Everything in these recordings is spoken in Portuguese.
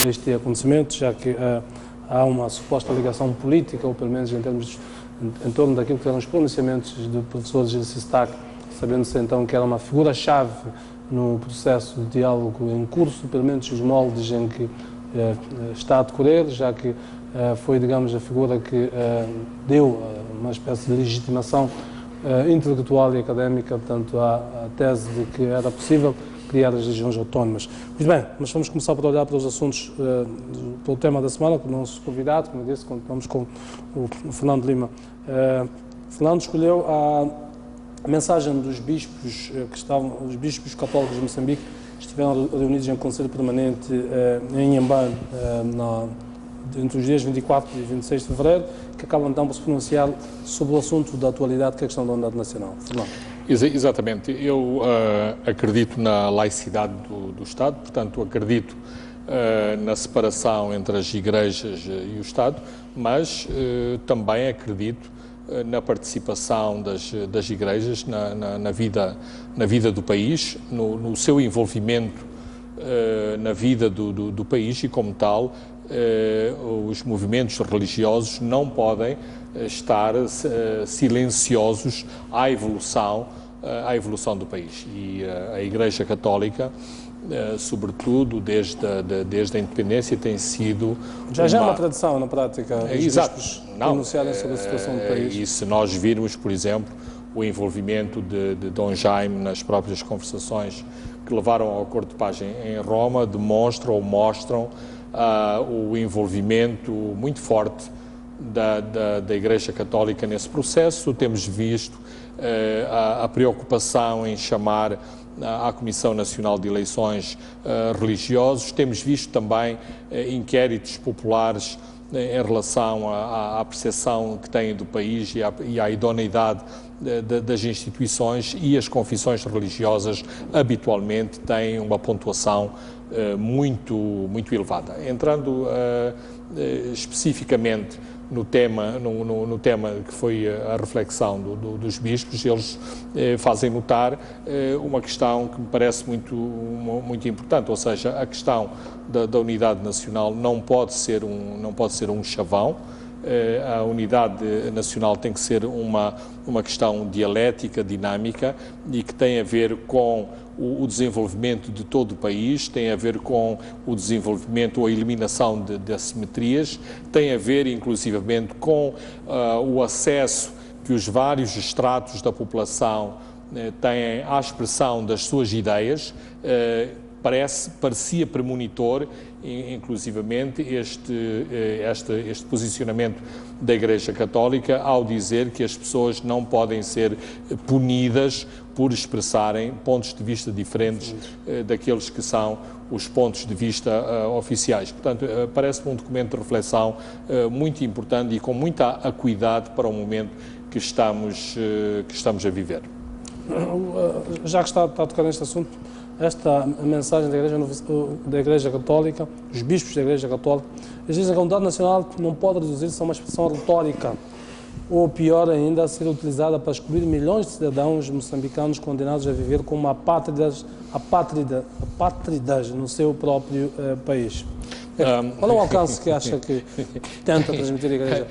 este acontecimento, já que há uma suposta ligação política, ou pelo menos em termos em torno daquilo que eram os pronunciamentos de professores de SISTAC, sabendo-se então que era uma figura-chave no processo de diálogo em curso, pelo menos os moldes em que está a decorrer, já que foi, digamos, a figura que deu uma espécie de legitimação intelectual e académica, portanto, à tese de que era possível criar as regiões autónomas. Muito bem, mas vamos começar por olhar para os assuntos, pelo tema da semana, com o nosso convidado, como eu disse, vamos com o Fernando Lima. Fernando escolheu a mensagem dos bispos os bispos católicos de Moçambique, estiveram reunidos em Conselho Permanente em Inhambane, entre os dias 24 e 26 de fevereiro, que acabam então por se pronunciar sobre o assunto da atualidade, que é a questão da unidade nacional. Fernando. Exatamente. Eu acredito na laicidade do Estado, portanto, acredito na separação entre as igrejas e o Estado, mas também acredito na participação das igrejas na vida do país, no seu envolvimento na vida do país, e como tal, os movimentos religiosos não podem estar silenciosos à evolução do país. E a Igreja Católica, sobretudo desde a independência, tem sido... Já é uma tradição na prática, os bispos pronunciarem sobre a situação do país. E se nós virmos, por exemplo, o envolvimento de Dom Jaime nas próprias conversações que levaram ao Acordo de Paz em Roma, mostram o envolvimento muito forte da Igreja Católica nesse processo. Temos visto a preocupação em chamar à Comissão Nacional de Eleições religiosos. Temos visto também inquéritos populares em relação à percepção que têm do país e à idoneidade das instituições, e as confissões religiosas habitualmente têm uma pontuação muito elevada. Entrando especificamente no tema que foi a reflexão dos bispos, eles fazem notar uma questão que me parece muito importante, ou seja, a questão da unidade nacional não pode ser um chavão. A unidade nacional tem que ser uma questão dialética, dinâmica, e que tem a ver com o desenvolvimento de todo o país, tem a ver com o desenvolvimento ou a eliminação de assimetrias, tem a ver inclusivamente com o acesso que os vários estratos da população têm à expressão das suas ideias. Parecia premonitor, inclusivamente, este posicionamento da Igreja Católica ao dizer que as pessoas não podem ser punidas por expressarem pontos de vista diferentes daqueles que são os pontos de vista oficiais. Portanto, parece-me um documento de reflexão muito importante e com muita acuidade para o momento que estamos a viver. Já que está a tocar neste assunto, esta mensagem da Igreja Católica, os bispos da Igreja Católica, eles dizem que a unidade nacional não pode reduzir-se a uma expressão retórica, ou pior ainda, a ser utilizada para excluir milhões de cidadãos moçambicanos condenados a viver como apátridas no seu próprio país. Qual é o alcance que acha que tenta transmitir a Igreja?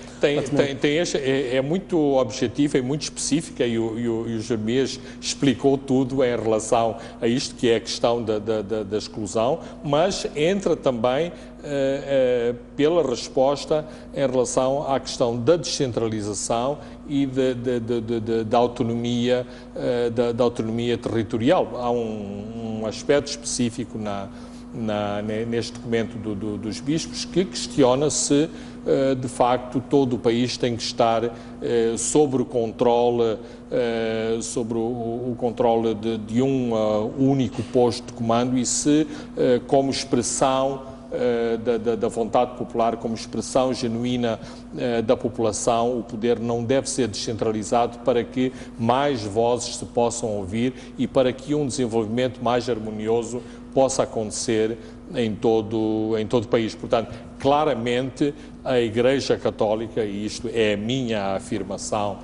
É muito objetiva e muito específica, e o Jeremias explicou tudo em relação a isto, que é a questão da exclusão, mas entra também pela resposta em relação à questão da descentralização e da autonomia, da autonomia territorial. Há um aspecto específico neste documento dos bispos que questiona se de facto todo o país tem que estar sob o controle de um único posto de comando, e se como expressão da vontade popular, como expressão genuína da população, o poder não deve ser descentralizado para que mais vozes se possam ouvir e para que um desenvolvimento mais harmonioso possa acontecer em todo o país. Portanto, claramente a Igreja Católica, e isto é a minha afirmação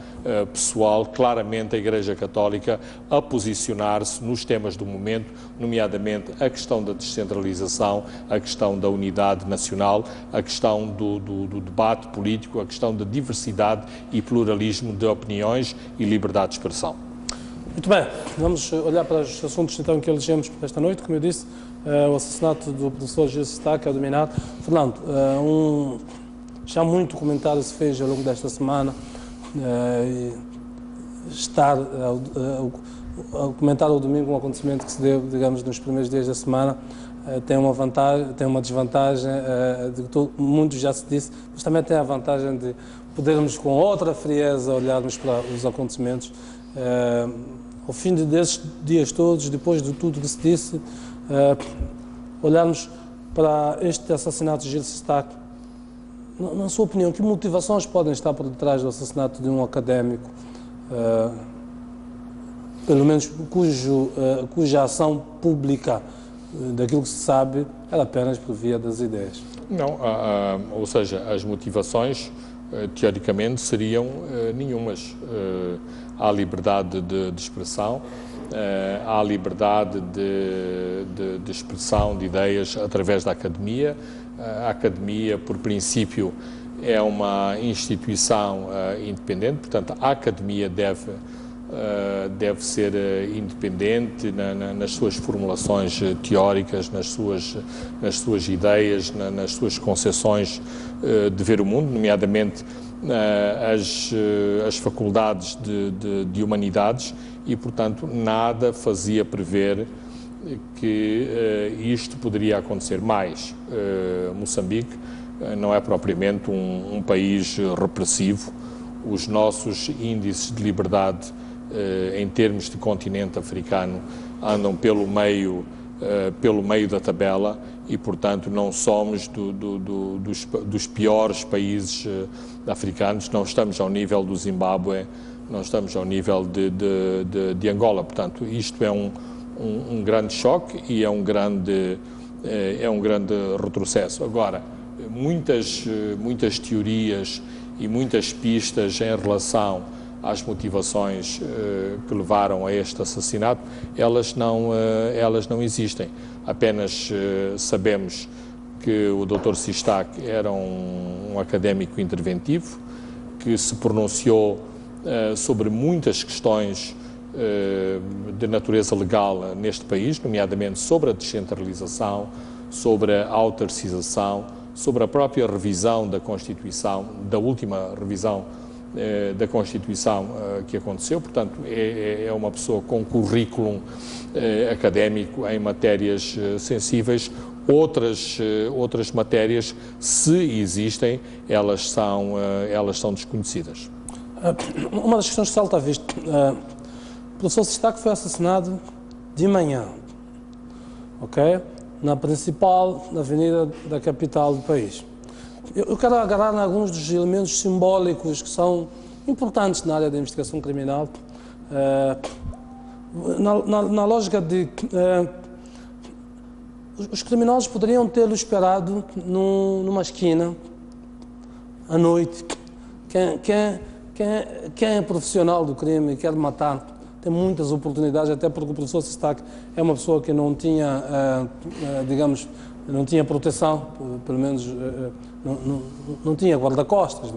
pessoal, claramente a Igreja Católica a posicionar-se nos temas do momento, nomeadamente a questão da descentralização, a questão da unidade nacional, a questão do debate político, a questão da diversidade e pluralismo de opiniões e liberdade de expressão. Muito bem, vamos olhar para os assuntos então que elegemos esta noite. Como eu disse, o assassinato do professor Gil Sestac é dominado. Fernando, já muito comentário se fez ao longo desta semana. Estar a comentar ao domingo um acontecimento que se deu, digamos, nos primeiros dias da semana, tem uma vantagem, tem uma desvantagem, muito já se disse, mas também tem a vantagem de podermos com outra frieza olharmos para os acontecimentos. Ao fim desses dias todos, depois de tudo que se disse, olharmos para este assassinato de Gil Sestac. Na sua opinião, que motivações podem estar por detrás do assassinato de um académico, pelo menos cuja ação pública, daquilo que se sabe, era apenas por via das ideias? Não, ou seja, as motivações, teoricamente, seriam nenhumas. Há liberdade de expressão, há liberdade de expressão de ideias através da academia. A academia, por princípio, é uma instituição independente, portanto, a academia deve ser independente nas suas formulações teóricas, nas suas ideias, nas suas concepções de ver o mundo, nomeadamente as faculdades de humanidades, e, portanto, nada fazia prever que isto poderia acontecer mais. Moçambique não é propriamente um país repressivo. Os nossos índices de liberdade em termos de continente africano andam pelo meio da tabela e, portanto, não somos dos piores países africanos. Não estamos ao nível do Zimbábue, não estamos ao nível de Angola. Portanto, isto é um grande choque e é um grande retrocesso. Agora, muitas teorias e muitas pistas em relação às motivações que levaram a este assassinato, elas não existem. Apenas sabemos que o Dr. Sestac era um académico interventivo, que se pronunciou sobre muitas questões de natureza legal neste país, nomeadamente sobre a descentralização, sobre a autarcização, sobre a própria revisão da Constituição, da última revisão da Constituição que aconteceu. Portanto, é uma pessoa com currículo académico em matérias sensíveis. Outras matérias, se existem, elas são desconhecidas. Uma das questões que salta à vista, o professor Sestac foi assassinado de manhã, ok? Na principal avenida da capital do país. Eu quero agarrar em alguns dos elementos simbólicos que são importantes na área da investigação criminal, na lógica de os criminosos poderiam tê-lo esperado numa esquina, à noite. Quem é profissional do crime e quer matar tem muitas oportunidades, até porque o professor Sestac é uma pessoa que não tinha, digamos, não tinha proteção, pelo menos não tinha guarda-costas.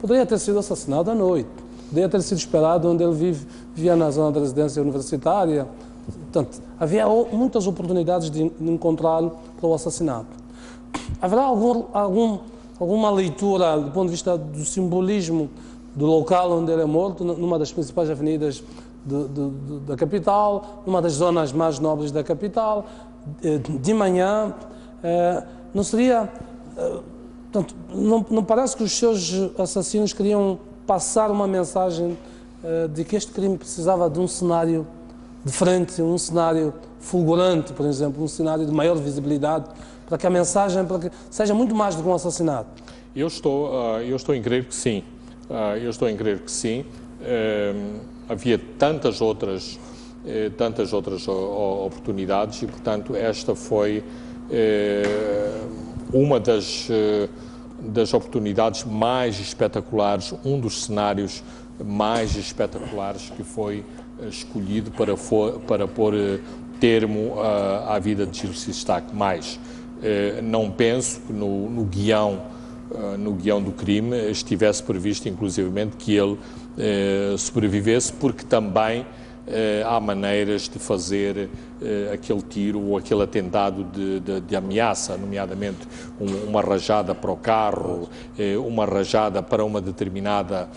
Poderia ter sido assassinado à noite, poderia ter sido esperado onde ele vivia na zona da residência universitária. Portanto, havia muitas oportunidades de encontrá-lo para o assassinato. Haverá alguma leitura do ponto de vista do simbolismo do local onde ele é morto, numa das principais avenidas da capital, numa das zonas mais nobres da capital, de manhã? Não seria... Portanto, não parece que os seus assassinos queriam passar uma mensagem de que este crime precisava de um cenário diferente, um cenário fulgurante, por exemplo, um cenário de maior visibilidade, para que a mensagem seja muito mais do que um assassinato? Eu estou em crer que sim. Havia tantas outras oportunidades e, portanto, esta foi uma das oportunidades mais espetaculares, um dos cenários mais espetaculares que foi escolhido para pôr termo à vida de Gil Sistak. Mas não penso que no guião do crime estivesse previsto, inclusivamente, que ele sobrevivesse, porque também há maneiras de fazer aquele tiro ou aquele atentado de ameaça, nomeadamente uma rajada para o carro, uma rajada para uma determinada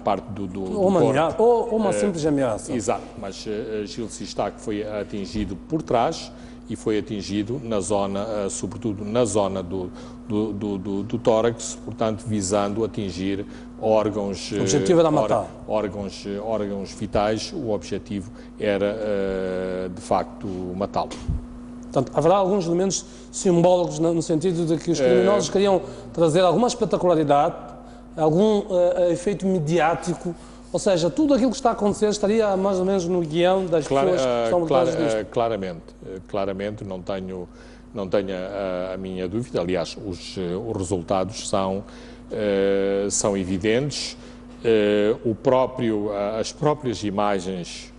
parte do corpo. Ou uma simples ameaça. Exato, mas Gil Sistak foi atingido por trás e foi atingido na zona, sobretudo na zona do tórax, portanto, visando atingir órgãos, o objetivo era matar. órgãos vitais. O objetivo era, de facto, matá-lo. Portanto, haverá alguns elementos simbólicos no sentido de que os criminosos queriam trazer alguma espetacularidade, algum efeito mediático, ou seja, tudo aquilo que está a acontecer estaria mais ou menos no guião das pessoas que estão por trás disto. Claramente, não tenho a minha dúvida. Aliás, os resultados são evidentes. As próprias imagens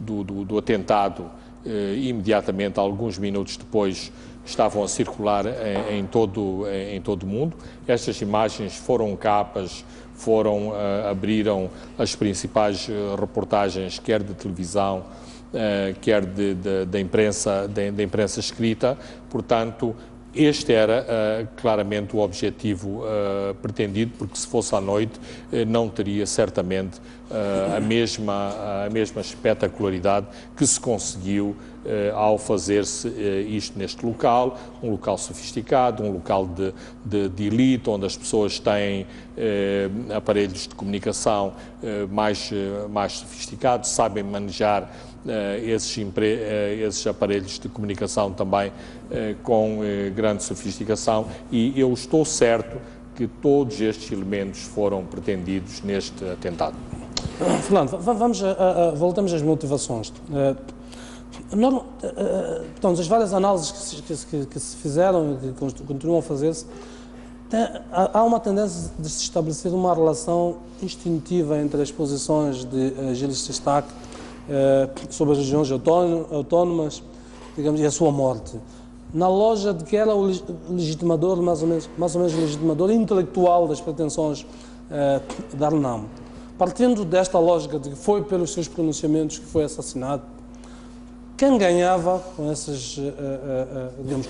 do atentado, imediatamente, alguns minutos depois, estavam a circular em todo o mundo. Estas imagens foram capas, abriram as principais reportagens, quer de televisão, quer da imprensa escrita. Portanto, este era claramente o objetivo pretendido, porque se fosse à noite não teria certamente a mesma espetacularidade que se conseguiu ao fazer-se isto neste local, um local sofisticado, um local de elite, onde as pessoas têm aparelhos de comunicação mais sofisticados, sabem manejar esses aparelhos de comunicação também com grande sofisticação, e eu estou certo que todos estes elementos foram pretendidos neste atentado. Fernando, voltamos às motivações. Portanto, as várias análises que se fizeram e que continuam a fazer-se, há uma tendência de se estabelecer uma relação instintiva entre as posições de Gil Sistak sobre as regiões autónomas, digamos, e a sua morte, na loja de que era o legitimador, mais ou menos legitimador intelectual das pretensões da Arnam. Partindo desta lógica de que foi pelos seus pronunciamentos que foi assassinado, quem ganhava com esses, digamos,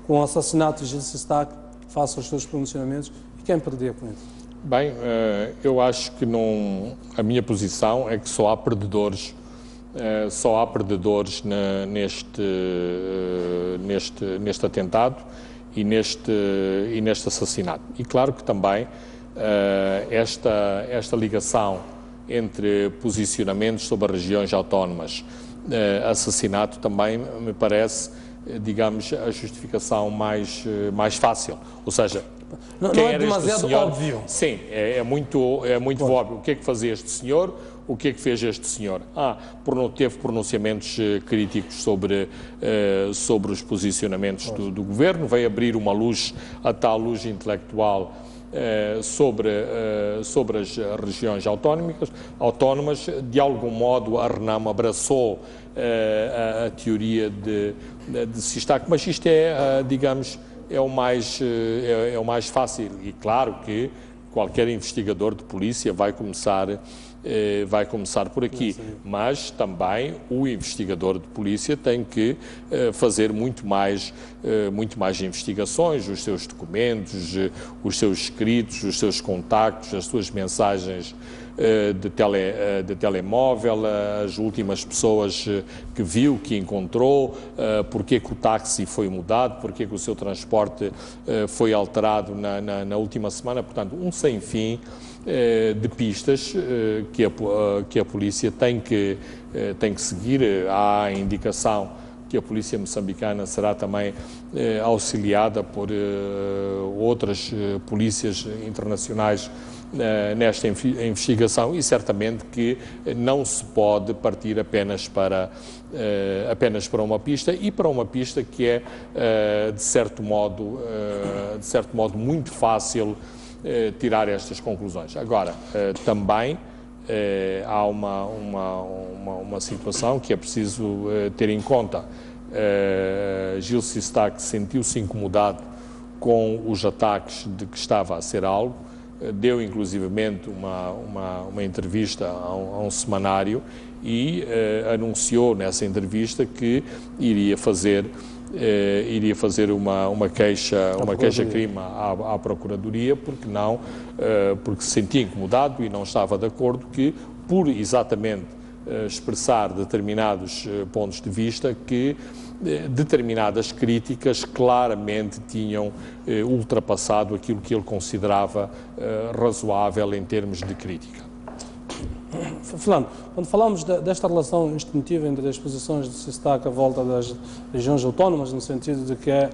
com o assassinato de Gil Sistak face aos seus pronunciamentos, e quem perdia com isso? Bem, eu acho que a minha posição é que só há perdedores neste atentado e neste assassinato. E claro que também esta ligação entre posicionamentos sobre as regiões autónomas, assassinato, também me parece, digamos, a justificação mais fácil. Ou seja, não é demasiado óbvio. Sim, é muito óbvio. O que é que fazia este senhor? O que é que fez este senhor? Teve pronunciamentos críticos sobre os posicionamentos do governo, veio abrir uma luz, a tal luz intelectual, sobre as regiões autónomas. De algum modo, a Renam abraçou a teoria de Sistak, mas isto digamos, é o mais fácil. E claro que qualquer investigador de polícia vai começar por aqui, mas também o investigador de polícia tem que fazer muito mais investigações, os seus documentos, os seus escritos, os seus contactos, as suas mensagens de telemóvel, as últimas pessoas que viu, que encontrou, porque que o táxi foi mudado, porque que o seu transporte foi alterado na última semana. Portanto, um sem fim de pistas que a polícia tem que seguir. Há a indicação que a polícia moçambicana será também auxiliada por outras polícias internacionais nesta investigação, e certamente que não se pode partir apenas para uma pista, e para uma pista que é, de certo modo muito fácil tirar estas conclusões. Agora, também há uma situação que é preciso ter em conta. Gil Sistak sentiu-se incomodado com os ataques de que estava a ser alvo, deu inclusivamente uma entrevista a um semanário e anunciou nessa entrevista que iria fazer uma queixa-crime à Procuradoria, porque se sentia incomodado e não estava de acordo que, por exatamente expressar determinados pontos de vista, que determinadas críticas claramente tinham ultrapassado aquilo que ele considerava razoável em termos de crítica. Fernando, quando falamos desta relação instintiva entre as posições de Sistak à volta das regiões autónomas, no sentido de que é,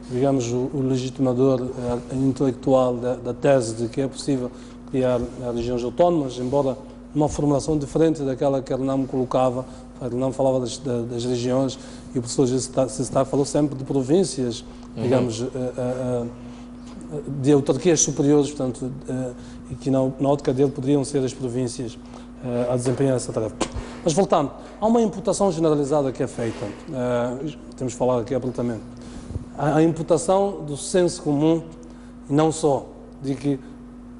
digamos, o legitimador intelectual da tese de que é possível criar regiões autónomas, embora uma formulação diferente daquela que Arnam colocava. Arnam falava das regiões e o professor Sistak falou sempre de províncias, digamos, de autarquias superiores, portanto, e que na ótica dele poderiam ser as províncias a desempenhar essa tarefa. Mas voltando, há uma imputação generalizada que é feita, temos de falar aqui abertamente, a imputação do senso comum, e não só, de que,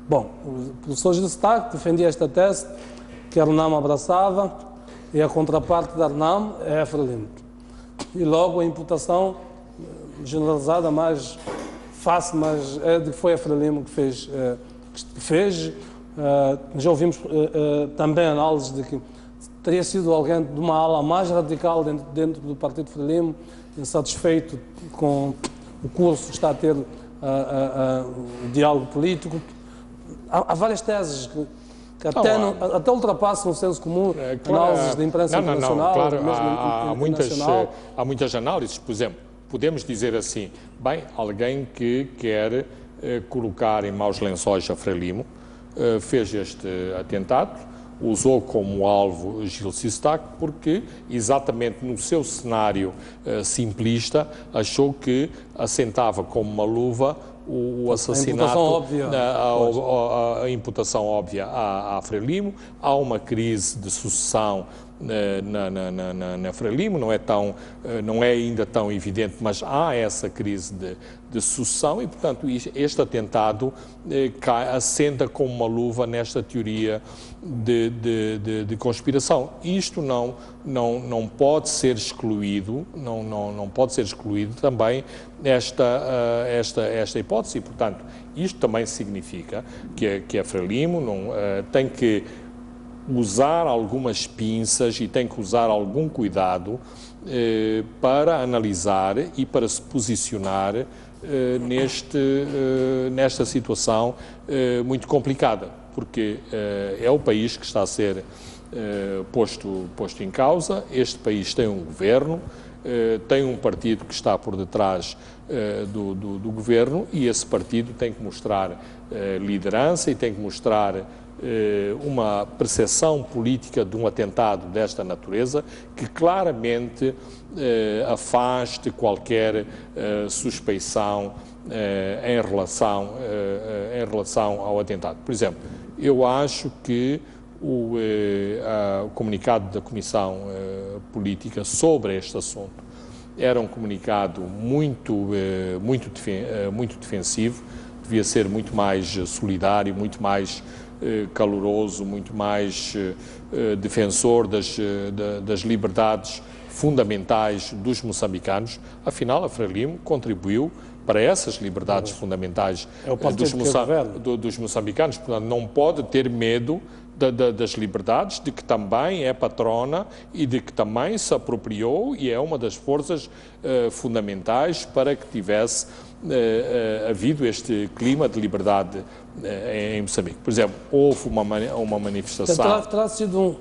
bom, o professor Sistak defendia esta tese que Arnam abraçava e a contraparte de Arnam é a Frelimo. E logo a imputação generalizada mais fácil, mas é de que foi a Frelimo que fez. Já ouvimos também análises de que teria sido alguém de uma ala mais radical dentro do Partido Frelimo, insatisfeito com o curso que está a ter o diálogo político. Há várias teses que até ultrapassam o senso comum, análises da imprensa internacional, claro, mesmo internacional. Há muitas análises, por exemplo, podemos dizer assim, bem, alguém que quer colocar em maus lençóis a Frelimo, fez este atentado, usou como alvo Gil Sistak, porque exatamente no seu cenário simplista achou que assentava como uma luva o assassinato, a imputação óbvia à Frelimo. Há uma crise de sucessão na Frelimo, não é ainda tão evidente, mas há essa crise de sucessão e, portanto, este atentado assenta como uma luva nesta teoria de conspiração. Isto não pode ser excluído, não pode ser excluído também esta hipótese. E, portanto, isto também significa que a Frelimo tem que usar algumas pinças e tem que usar algum cuidado para analisar e para se posicionar nesta situação muito complicada, porque é o país que está a ser posto em causa. Este país tem um governo, tem um partido que está por detrás do governo, e esse partido tem que mostrar liderança e tem que mostrar uma percepção política de um atentado desta natureza que claramente afaste qualquer suspeição em relação ao atentado. Por exemplo, eu acho que o comunicado da Comissão Política sobre este assunto era um comunicado muito defensivo, devia ser muito mais solidário, muito mais caloroso, muito mais defensor das liberdades fundamentais dos moçambicanos. Afinal, a Frelimo contribuiu para essas liberdades fundamentais dos moçambicanos. Portanto, não pode ter medo das liberdades, de que também é patrona e de que também se apropriou e é uma das forças fundamentais para que tivesse havido este clima de liberdade em Moçambique. Por exemplo, houve uma manifestação... Terá sido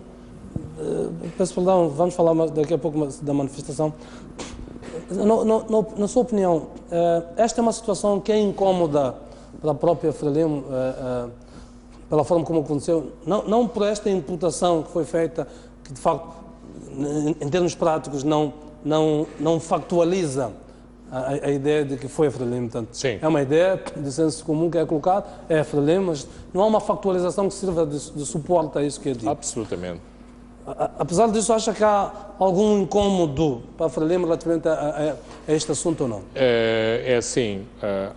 peço perdão, vamos falar daqui a pouco da manifestação. Na sua opinião, esta é uma situação que é incómoda para a própria Frelimo, pela forma como aconteceu, não por esta imputação que foi feita, que de facto, em termos práticos, não factualiza a ideia de que foi a Frelimo. Portanto, sim, é uma ideia de senso comum que é colocada, é a Frelimo, mas não há uma factualização que sirva de suporte a isso que eu digo. absolutamente. Apesar disso, acha que há algum incômodo para a Frelimo relativamente a este assunto ou não? É assim,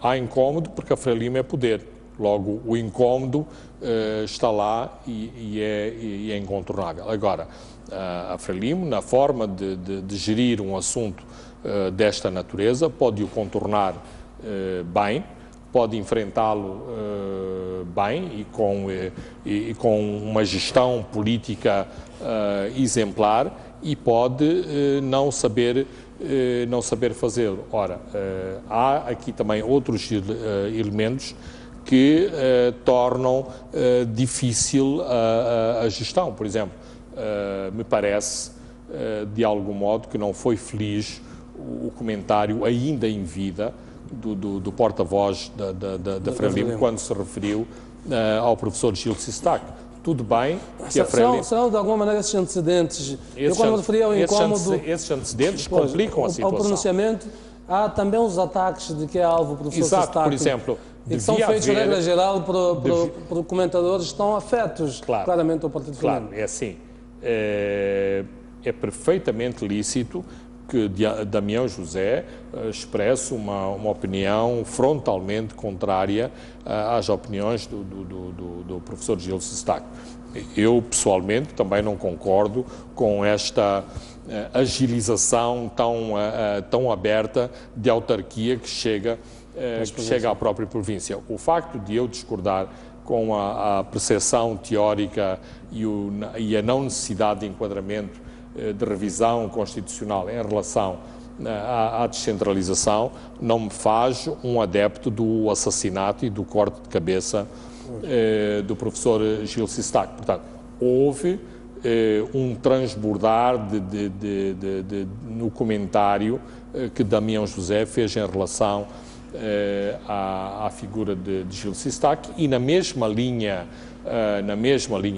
há incômodo porque a Frelimo é poder. Logo, o incômodo está lá e é incontornável. Agora, a Frelimo, na forma de gerir um assunto desta natureza, pode o contornar bem, pode enfrentá-lo bem e com uma gestão política exemplar, e pode não saber fazê-lo. Ora, há aqui também outros elementos que tornam difícil a gestão. Por exemplo, me parece, de algum modo, que não foi feliz o comentário ainda em vida do porta-voz da Frelimo quando se referiu ao professor Gil Sistac. Tudo bem que a Frelimo... Serão de alguma maneira esses antecedentes? Eu quando me referi ao incómodo... Esses antecedentes complicam a situação. Ao pronunciamento, há também os ataques de que é alvo o professor Exato, Sistac. por exemplo... E que são feitos, de regra geral, por comentadores que estão afetos, claramente, ao Partido Frelimo. Claro, é assim. É perfeitamente lícito que Damião José expresse uma opinião frontalmente contrária às opiniões do professor Gil Sistac. Eu, pessoalmente, também não concordo com esta agilização tão aberta de autarquia que chega à própria província. O facto de eu discordar com a percepção teórica e a não necessidade de enquadramento de revisão constitucional em relação à descentralização não me faz um adepto do assassinato e do corte de cabeça do professor Gil Sistac. Portanto, houve um transbordar no comentário que Damião José fez em relação à figura de Gil Sistac, e na mesma linha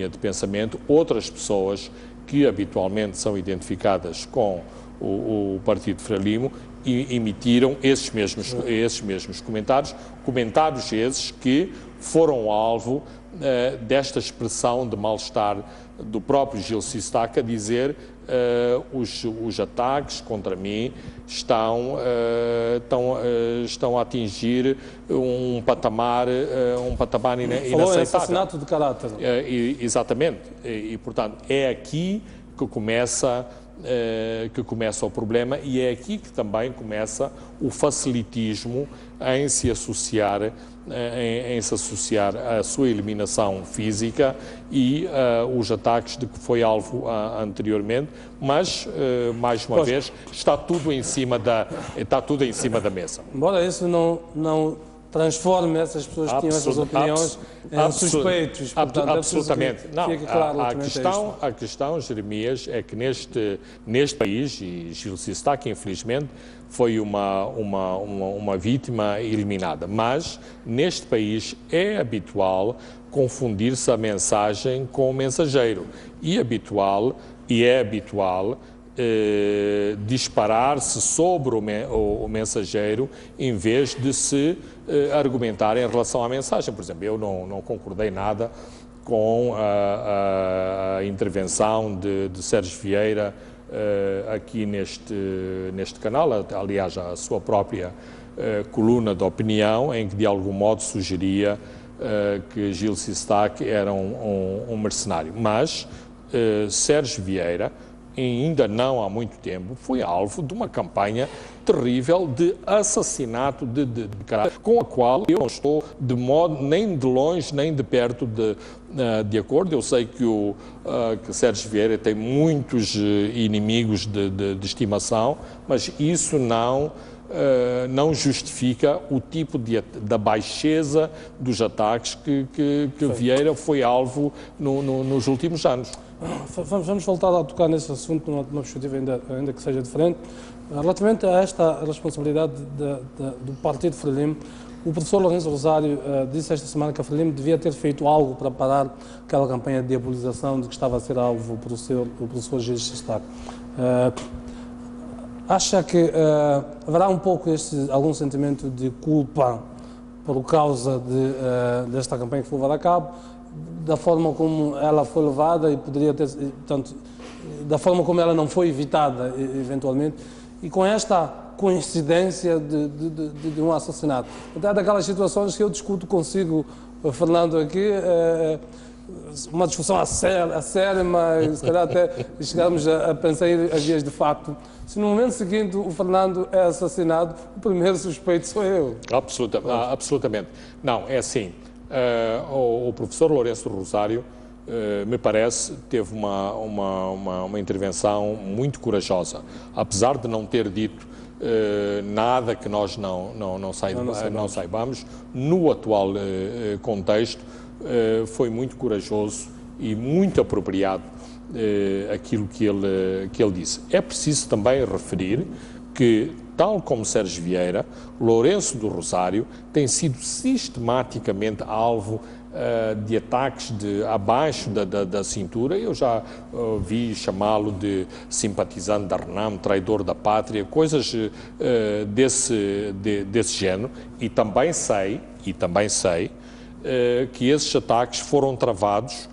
de pensamento, outras pessoas que habitualmente são identificadas com o Partido Frelimo e emitiram esses mesmos comentários esses que foram alvo desta expressão de mal-estar do próprio Gil Sistac, a dizer os ataques contra mim estão a atingir um patamar inaceitável. Falou em assassinato de caráter. Exatamente. E, portanto, é aqui que começa o problema, e é aqui que também começa o facilitismo em se associar à sua eliminação física e os ataques de que foi alvo anteriormente, mas, mais uma vez, está tudo em cima da mesa. Embora isso não transforme essas pessoas que tinham essas opiniões em suspeitos. Portanto, absolutamente. Não, claro, a questão, Jeremias, é que neste país, e Gil Sistac, infelizmente, foi uma vítima eliminada, mas neste país é habitual confundir-se a mensagem com o mensageiro, e é habitual disparar-se sobre o mensageiro em vez de se argumentar em relação à mensagem. Por exemplo, eu não concordei nada com a intervenção de Sérgio Vieira aqui neste canal, aliás, a sua própria coluna de opinião, em que de algum modo sugeria que Gil Sistac era um mercenário. Mas Sérgio Vieira, ainda não há muito tempo, foi alvo de uma campanha terrível de assassinato de caráter, com a qual eu não estou de modo, nem de longe, nem de perto de acordo. Eu sei que Sérgio Vieira tem muitos inimigos de estimação, mas isso não justifica o tipo da baixeza dos ataques que Vieira foi alvo nos últimos anos. Vamos voltar a tocar nesse assunto numa perspectiva ainda que seja diferente. Relativamente a esta responsabilidade do Partido Frelimo O professor Lourenço Rosário disse esta semana que a Frelimo devia ter feito algo para parar aquela campanha de diabolização de que estava a ser alvo o professor Gil Sistac. Acha que haverá um pouco algum sentimento de culpa por causa desta campanha que foi levada a cabo, da forma como ela foi levada e poderia ter, portanto, da forma como ela não foi evitada eventualmente, e com esta coincidência de um assassinato? Até daquelas situações que eu discuto consigo, Fernando, aqui, uma discussão a sério, mas se calhar até chegarmos a pensar em vias de facto. Se no momento seguinte o Fernando é assassinado, o primeiro suspeito sou eu. Absolutamente. Não, é assim, o professor Lourenço Rosário, me parece, teve uma intervenção muito corajosa, apesar de não ter dito nada que nós não saibamos, no atual contexto, foi muito corajoso e muito apropriado aquilo que ele disse. É preciso também referir que, tal como Sérgio Vieira, Lourenço do Rosário tem sido sistematicamente alvo de ataques abaixo da cintura. Eu já vi chamá-lo de simpatizante da Renam, traidor da pátria, coisas desse género, e também sei que esses ataques foram travados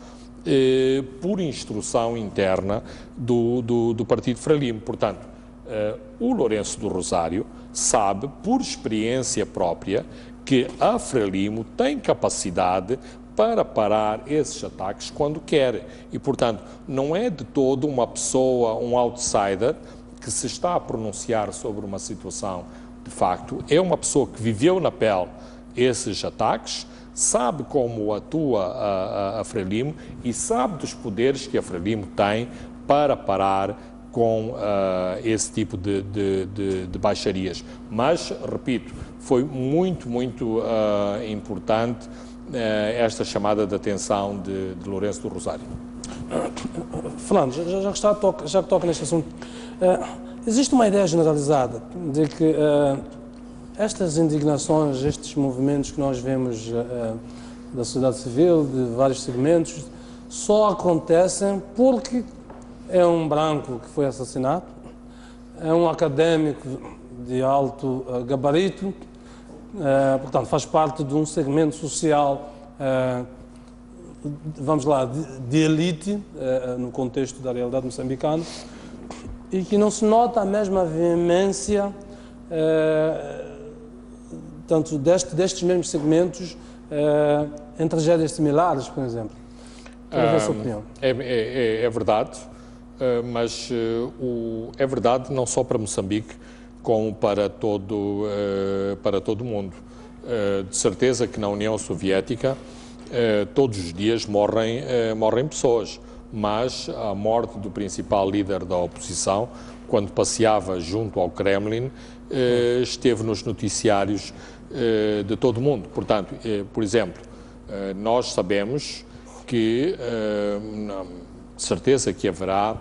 por instrução interna do Partido Frelimo. Portanto, o Lourenço do Rosário sabe, por experiência própria, que a Frelimo tem capacidade para parar esses ataques quando quer. E, portanto, não é de todo uma pessoa, um outsider, que se está a pronunciar sobre uma situação de facto. É uma pessoa que viveu na pele esses ataques, sabe como atua a Frelimo e sabe dos poderes que a Frelimo tem para parar com esse tipo de baixarias. Mas, repito, foi muito importante esta chamada de atenção de Lourenço do Rosário. Fernando, já que toca neste assunto, existe uma ideia generalizada de que estas indignações, estes movimentos que nós vemos da sociedade civil, de vários segmentos, só acontecem porque é um branco que foi assassinado, é um académico de alto gabarito, portanto, faz parte de um segmento social, vamos lá, de elite, no contexto da realidade moçambicana, e que não se nota a mesma veemência, tanto destes mesmos segmentos, em tragédias similares, por exemplo. Quero ver a sua opinião. É verdade. Mas é verdade não só para Moçambique, como para todo o mundo. De certeza que na União Soviética todos os dias morrem pessoas, mas a morte do principal líder da oposição, quando passeava junto ao Kremlin, esteve nos noticiários de todo o mundo. Portanto, por exemplo, nós sabemos que de certeza que haverá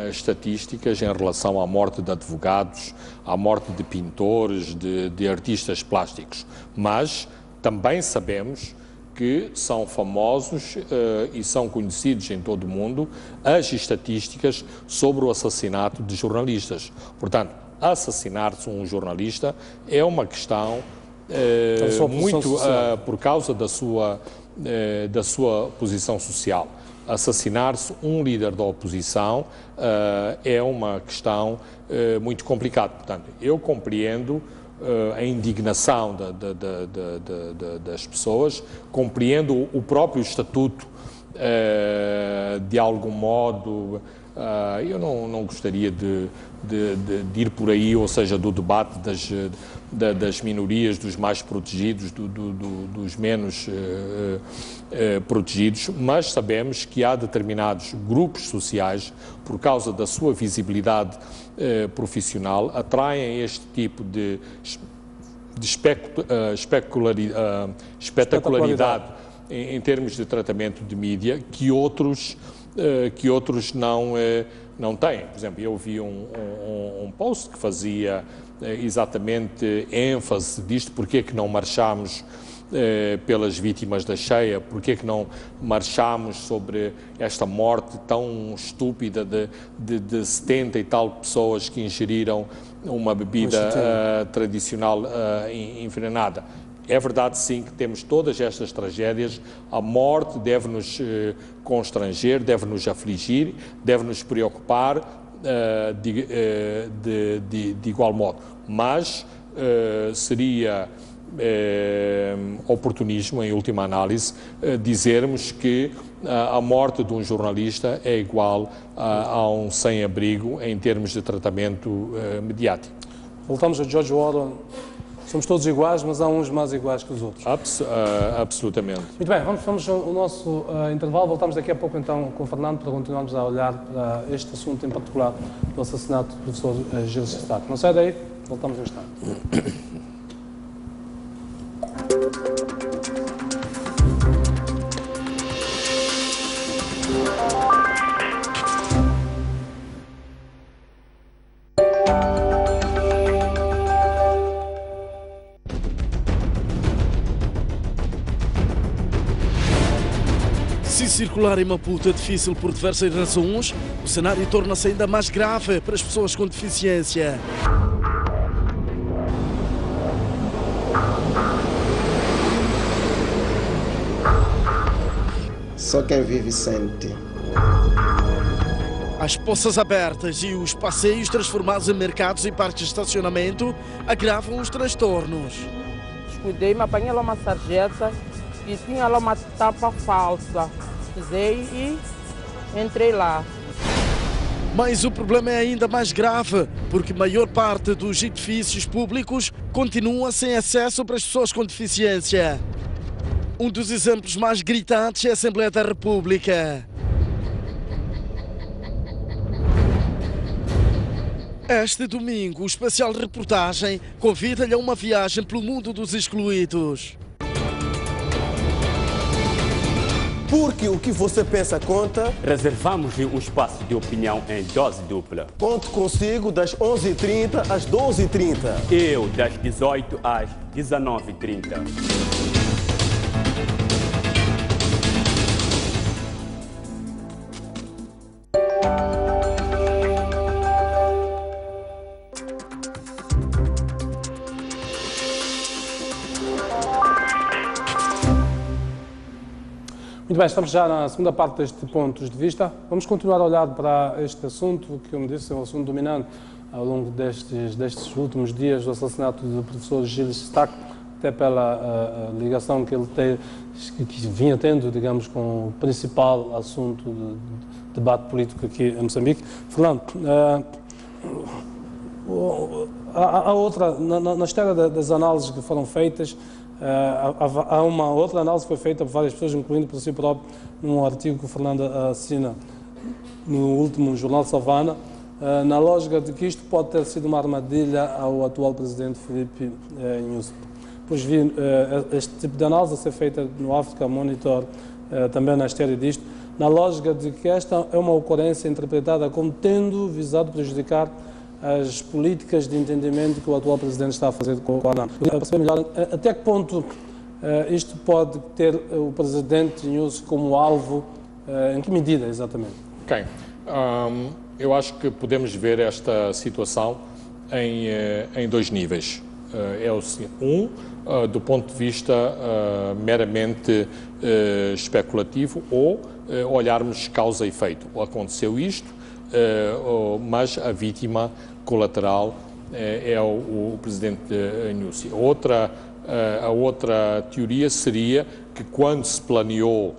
estatísticas em relação à morte de advogados, à morte de pintores, de artistas plásticos, mas também sabemos que são famosos e são conhecidos em todo o mundo as estatísticas sobre o assassinato de jornalistas. Portanto, assassinar-se um jornalista é uma questão muito por causa da sua posição social. Assassinar-se um líder da oposição é uma questão muito complicada. Portanto, eu compreendo a indignação das pessoas, compreendo o próprio estatuto, de algum modo. Eu não gostaria de ir por aí, ou seja, do debate das minorias, dos mais protegidos, dos menos protegidos, mas sabemos que há determinados grupos sociais, por causa da sua visibilidade profissional, atraem este tipo de espetacularidade em termos de tratamento de mídia que outros não têm. Por exemplo, eu vi um post que fazia exatamente ênfase disto, porque é que não marchamos pelas vítimas da cheia, porque é que não marchamos sobre esta morte tão estúpida de 70 e tal pessoas que ingeriram uma bebida tradicional envenenada. É verdade, sim, que temos todas estas tragédias. A morte deve-nos constranger, deve-nos afligir, deve-nos preocupar de igual modo. Mas seria oportunismo, em última análise, dizermos que a morte de um jornalista é igual a um sem-abrigo em termos de tratamento mediático. Voltamos a George Orwell. Somos todos iguais, mas há uns mais iguais que os outros. Absolutamente. Muito bem, vamos ao nosso intervalo. Voltamos daqui a pouco então com o Fernando para continuarmos a olhar para este assunto em particular do assassinato do professor Gil Sistac. Não sai daí, voltamos no instante. Se circular em Maputo é difícil por diversas razões, o cenário torna-se ainda mais grave para as pessoas com deficiência. Só quem vive sente. As poças abertas e os passeios transformados em mercados e parques de estacionamento agravam os transtornos. Descuidei-me, apanhei lá uma sarjeta e tinha lá uma tapa falsa. Pisei e entrei lá. Mas o problema é ainda mais grave, porque a maior parte dos edifícios públicos continua sem acesso para as pessoas com deficiência. Um dos exemplos mais gritantes é a Assembleia da República. Este domingo, o especial reportagem convida-lhe a uma viagem pelo mundo dos excluídos. Porque o que você pensa conta. Reservamos-lhe um espaço de opinião em dose dupla. Conto consigo das 11h30 às 12h30. Eu, das 18 às 19h30. Muito bem, estamos já na segunda parte deste pontos de vista. Vamos continuar a olhar para este assunto, que, como disse, é um assunto dominante ao longo destes últimos dias do assassinato do professor Gil Sistac, até pela ligação que ele que vinha tendo, digamos, com o principal assunto de debate político aqui em Moçambique. Fernando, há outra, na história das análises que foram feitas, há uma outra análise que foi feita por várias pessoas, incluindo por si próprio, num artigo que o Fernando assina no último jornal Savana, na lógica de que isto pode ter sido uma armadilha ao atual presidente Filipe Nyusi. Depois vi este tipo de análise a ser feita no Africa Monitor, também na história disto, na lógica de que esta é uma ocorrência interpretada como tendo visado prejudicar as políticas de entendimento que o atual presidente está a fazer com a ANAM. Para perceber melhor, até que ponto isto pode ter o presidente Nyusi como alvo, em que medida exatamente? Ok. Eu acho que podemos ver esta situação em dois níveis. É o seguinte: do ponto de vista meramente especulativo, ou olharmos causa e efeito. Aconteceu isto, mas a vítima colateral é o presidente Nyusi. A outra teoria seria que quando se planeou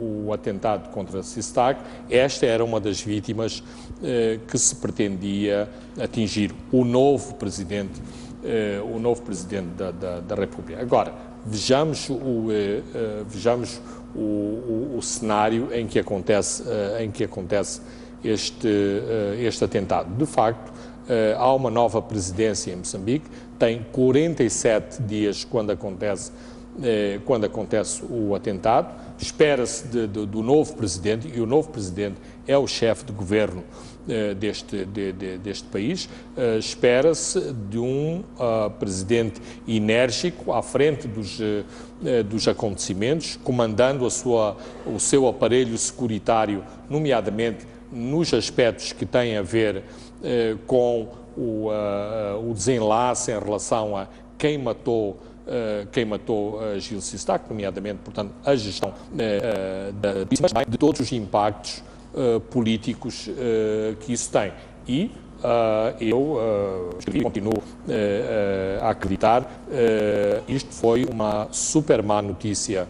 o atentado contra Sistac, esta era uma das vítimas que se pretendia atingir o novo presidente da República. Agora, vejamos o cenário em que acontece este atentado. De facto, há uma nova presidência em Moçambique, tem 47 dias quando acontece o atentado, espera-se do novo presidente, e o novo presidente é o chefe de governo deste país. Espera-se de um presidente enérgico à frente dos acontecimentos, comandando o seu aparelho securitário, nomeadamente nos aspectos que têm a ver com o desenlace em relação a quem matou Gil Sistak, nomeadamente, portanto, a gestão de todos os impactos políticos que isso tem. E eu continuo a acreditar, isto foi uma super má notícia,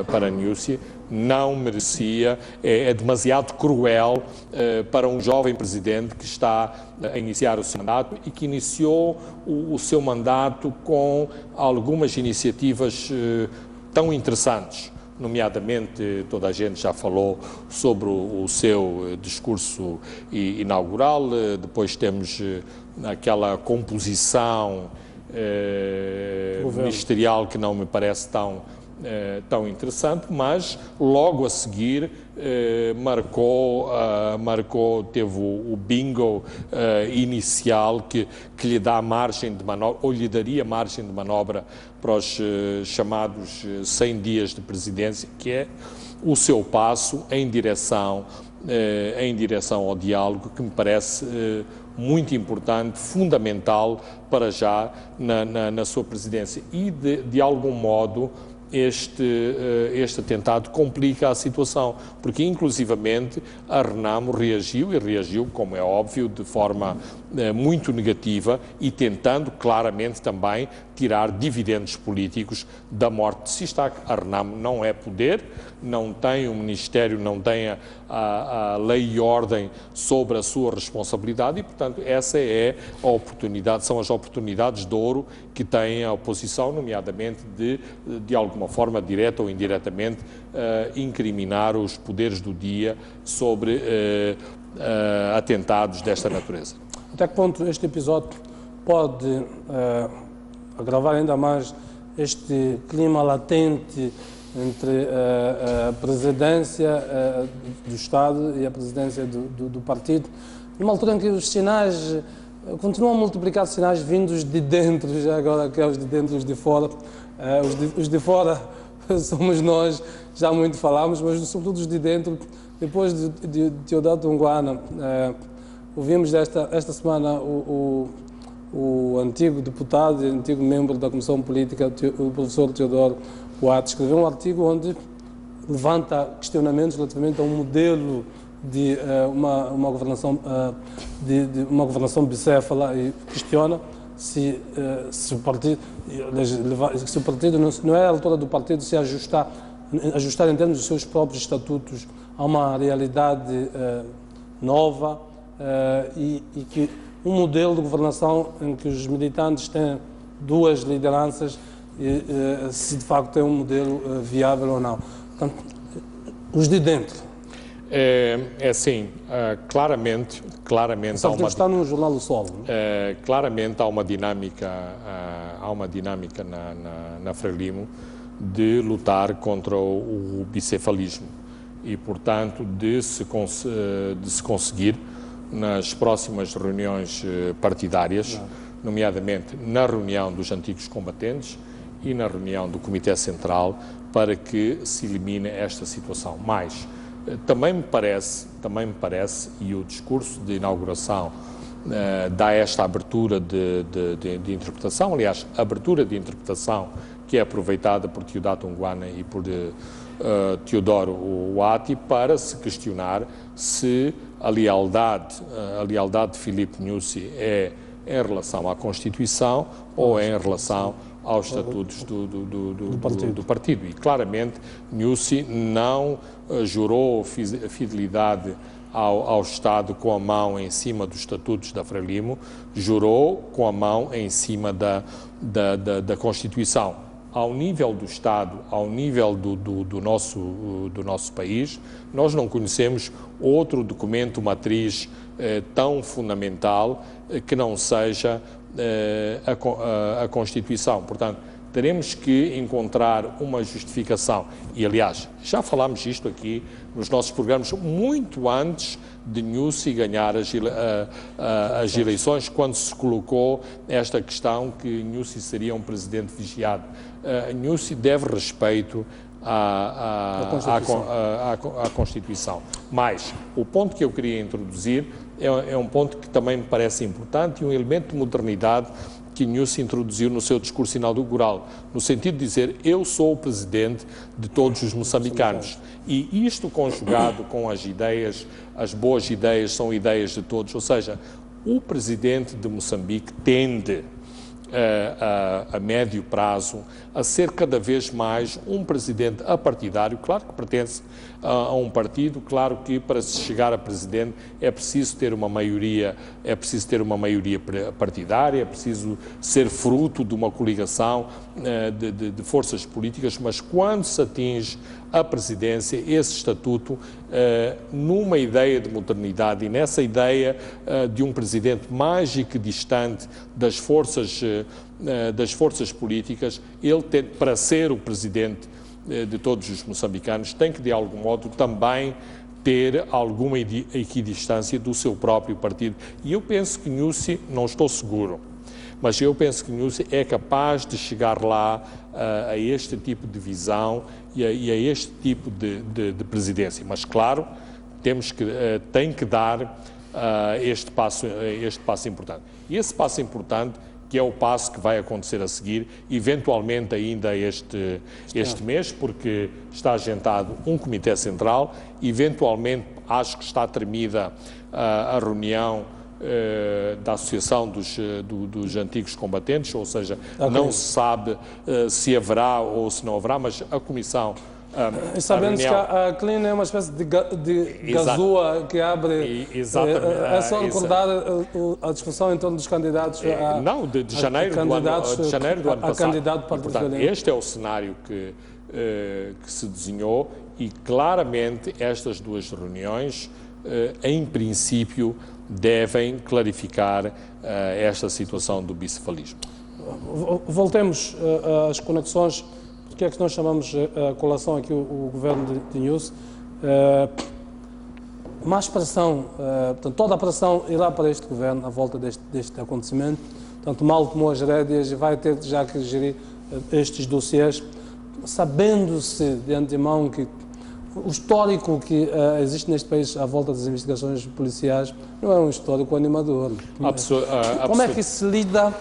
para Nyusi. Não merecia, é demasiado cruel para um jovem presidente que está a iniciar o seu mandato e que iniciou o seu mandato com algumas iniciativas tão interessantes. Nomeadamente, toda a gente já falou sobre o seu discurso inaugural, depois temos aquela composição ministerial que não me parece tão interessante, mas logo a seguir teve o bingo inicial que lhe dá margem de manobra, ou lhe daria margem de manobra para os chamados 100 dias de presidência, que é o seu passo em direção ao diálogo, que me parece muito importante, fundamental para já na sua presidência. E, de algum modo, este atentado complica a situação, porque inclusivamente a Renamo reagiu, como é óbvio, de forma muito negativa e tentando claramente também tirar dividendos políticos da morte de Sistak. A Renamo não é poder, não tem o Ministério, não tem a lei e ordem sobre a sua responsabilidade e, portanto, essa é a oportunidade, são as oportunidades de ouro que tem a oposição, nomeadamente de alguma forma, direta ou indiretamente, incriminar os poderes do dia sobre atentados desta natureza. Até que ponto este episódio pode agravar ainda mais este clima latente entre a presidência do Estado e a presidência do partido, numa altura em que os sinais continuam a multiplicar, sinais vindos de dentro, já agora que é os de dentro e os de fora. Os de fora somos nós, já muito falamos, mas sobretudo os de dentro. Depois de Teodato Unguana, ouvimos esta semana o antigo deputado e antigo membro da Comissão Política, o professor Teodoro Coates, escreveu um artigo onde levanta questionamentos relativamente a um modelo de uma governação bicéfala e questiona se o partido não é a altura do partido se ajustar em termos dos seus próprios estatutos a uma realidade nova e que um modelo de governação em que os militantes têm duas lideranças, se de facto é um modelo viável ou não. Portanto, os de dentro. É assim, claramente há uma, está no jornal do Sol. claramente há uma dinâmica na Frelimo de lutar contra o bicefalismo e, portanto, de se conseguir nas próximas reuniões partidárias, nomeadamente na reunião dos antigos combatentes e na reunião do Comitê Central, para que se elimine esta situação. Mas também me parece, e o discurso de inauguração dá esta abertura de interpretação, aliás, abertura de interpretação que é aproveitada por Teodato Unguana e por Teodoro Oati para se questionar se a lealdade de Filipe Nyusi é em relação à Constituição ou é em relação aos estatutos do partido. E claramente Nyusi não jurou fidelidade ao Estado com a mão em cima dos estatutos da Frelimo, jurou com a mão em cima da Constituição. Ao nível do Estado, ao nível do nosso país, nós não conhecemos outro documento matriz tão fundamental que não seja a Constituição. Portanto, teremos que encontrar uma justificação. E, aliás, já falámos isto aqui nos nossos programas muito antes de Nyusi ganhar as eleições, quando se colocou esta questão que Nyusi seria um presidente vigiado. Nyusi deve respeito à Constituição. Mas o ponto que eu queria introduzir é um ponto que também me parece importante e um elemento de modernidade que Nyusi introduziu no seu discurso inaugural, no sentido de dizer: eu sou o presidente de todos os moçambicanos. E isto conjugado com as ideias, as boas ideias são ideias de todos, ou seja, o presidente de Moçambique tende a médio prazo a ser cada vez mais um presidente apartidário. Claro que pertence a um partido, claro que para se chegar a presidente é preciso ter uma maioria, partidária, é preciso ser fruto de uma coligação de forças políticas, mas quando se atinge a presidência, esse estatuto, numa ideia de modernidade e nessa ideia de um presidente mais equidistante das forças políticas, ele tem, para ser o presidente de todos os moçambicanos, tem que de algum modo também ter alguma equidistância do seu próprio partido. E eu penso que Nyusi, não estou seguro, mas eu penso que Nyusi é capaz de chegar lá a este tipo de visão e a este tipo de presidência. Mas, claro, tem que dar este passo importante. E esse passo importante, que é o passo que vai acontecer a seguir, eventualmente ainda este mês, porque está agendado um comitê central, eventualmente acho que está terminada a reunião da Associação dos Antigos Combatentes, ou seja, não se sabe se haverá ou se não haverá, mas a Comissão... Sabemos que a CLIN é uma espécie de gazua que abre... É só recordar a discussão em torno dos candidatos de janeiro do ano passado. Candidato para portanto, este é o cenário que se desenhou e, claramente, estas duas reuniões, em princípio, devem clarificar esta situação do bicefalismo. Voltemos às conexões. O que é que nós chamamos a colação aqui, o governo de Nyusi? Mais pressão, portanto, toda a pressão irá para este governo à volta deste acontecimento. Portanto, mal tomou as rédeas e vai ter já que gerir estes dossiês, sabendo-se de antemão que o histórico que existe neste país à volta das investigações policiais não é um histórico animador. Como é que se lida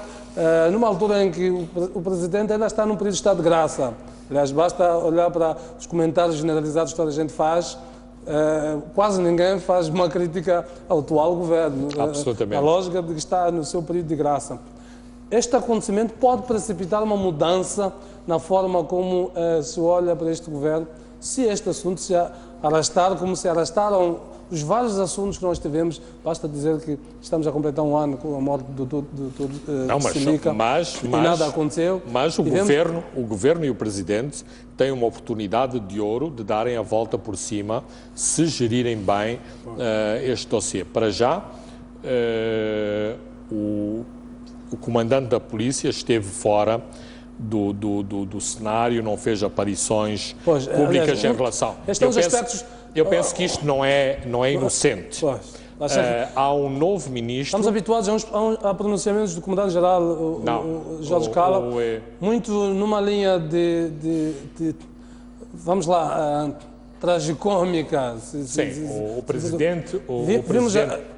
numa altura em que o Presidente ainda está num período de estado de graça? Aliás, basta olhar para os comentários generalizados que toda a gente faz, quase ninguém faz uma crítica ao atual governo. Absolutamente. A lógica de que está no seu período de graça. Este acontecimento pode precipitar uma mudança na forma como se olha para este governo, se este assunto se arrastar como se arrastaram os vários assuntos que nós tivemos. Basta dizer que estamos a completar um ano com a morte do Silica e nada aconteceu. Mas o governo e o Presidente têm uma oportunidade de ouro de darem a volta por cima, se gerirem bem este dossiê. Para já, o comandante da polícia esteve fora do cenário, não fez aparições públicas em relação. Eu penso que isto não é inocente. Há um novo ministro... Estamos habituados a pronunciamentos do Comandante-Geral, Jorge Cala, muito numa linha vamos lá, tragicômica. Sim, o Presidente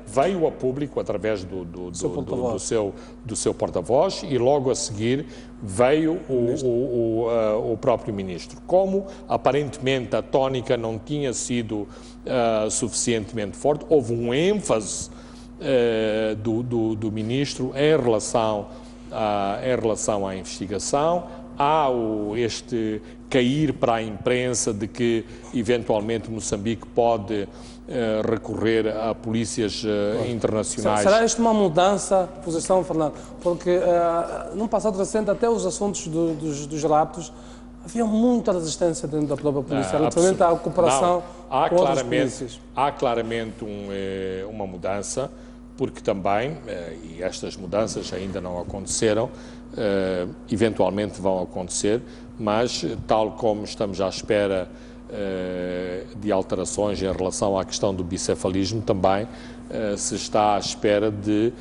veio a público através do seu porta-voz e logo a seguir veio o próprio Ministro. Como aparentemente a tónica não tinha sido suficientemente forte, houve um ênfase do Ministro em relação à investigação. Há este cair para a imprensa de que eventualmente Moçambique pode recorrer a polícias internacionais. Será isto uma mudança de posição, Fernando? Porque num passado recente, até os assuntos dos raptos, havia muita resistência dentro da própria polícia, relativamente à cooperação com outras polícias. Há claramente uma mudança. porque também, e estas mudanças ainda não aconteceram, eventualmente vão acontecer, mas tal como estamos à espera de alterações em relação à questão do bicefalismo, também se está à espera de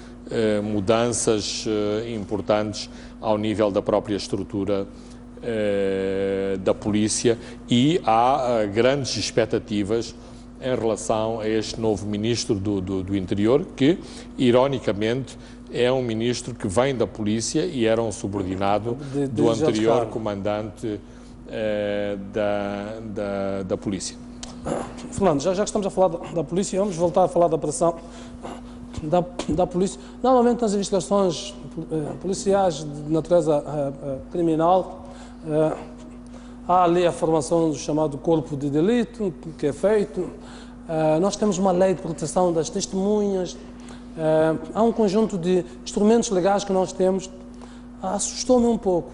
mudanças importantes ao nível da própria estrutura da polícia, e há grandes expectativas em relação a este novo Ministro do Interior, que, ironicamente, é um ministro que vem da polícia e era um subordinado do anterior comandante da polícia. Fernando, já que estamos a falar da polícia, vamos voltar a falar da operação da polícia. Normalmente nas investigações policiais de natureza criminal, há ali a formação do chamado corpo de delito, que é feito. Nós temos uma lei de proteção das testemunhas. Há um conjunto de instrumentos legais que nós temos. Assustou-me um pouco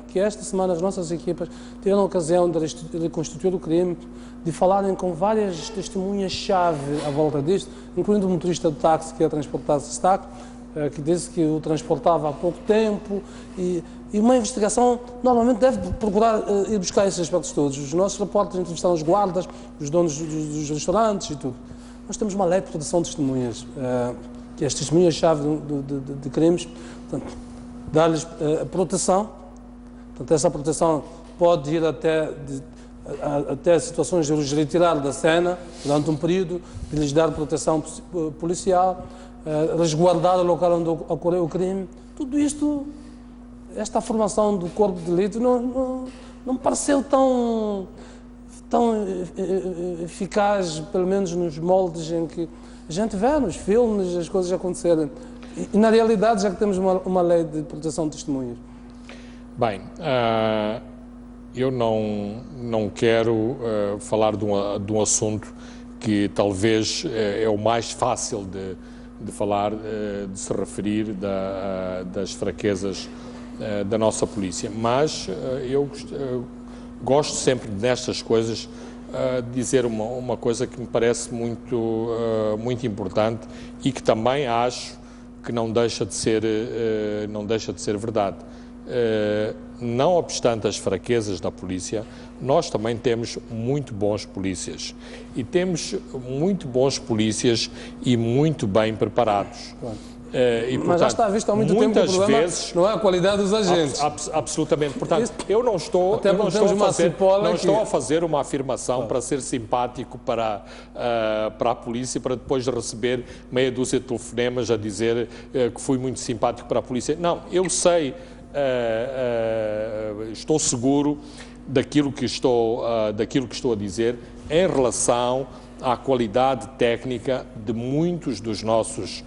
que esta semana as nossas equipas tiveram a ocasião de reconstituir o crime, de falarem com várias testemunhas-chave à volta disto, incluindo o motorista de táxi que ia transportar esse destaque, que disse que o transportava há pouco tempo, e uma investigação normalmente deve procurar ir buscar esses aspectos todos. Os nossos repórteres entrevistaram os guardas, os donos dos restaurantes e tudo. Nós temos uma lei de proteção de testemunhas, que é as testemunhas-chave de crimes, portanto, dar-lhes proteção. Portanto, essa proteção pode ir até situações de os retirar da cena durante um período, de lhes dar proteção policial, resguardar o local onde ocorreu o crime. Tudo isto, esta formação do corpo de delito não me pareceu tão eficaz, pelo menos nos moldes em que a gente vê nos filmes as coisas acontecerem. E na realidade, já que temos uma lei de proteção de testemunhas. Bem, eu não quero falar de um assunto que talvez é o mais fácil de falar, de se referir das fraquezas da nossa polícia, mas eu gosto sempre nestas coisas de dizer uma coisa que me parece muito importante e que também acho que não deixa de ser verdade. Não obstante as fraquezas da polícia, nós também temos muito bons polícias. E temos muito bons polícias e muito bem preparados. Claro. E, portanto, mas já está visto há muito tempo que o problema vezes, não é a qualidade dos agentes. Absolutamente. Portanto, eu não estou a fazer uma afirmação para ser simpático para a polícia, para depois receber meia dúzia de telefonemas a dizer que fui muito simpático para a polícia. Não, eu sei, estou seguro daquilo que estou a dizer em relação à qualidade técnica de muitos dos nossos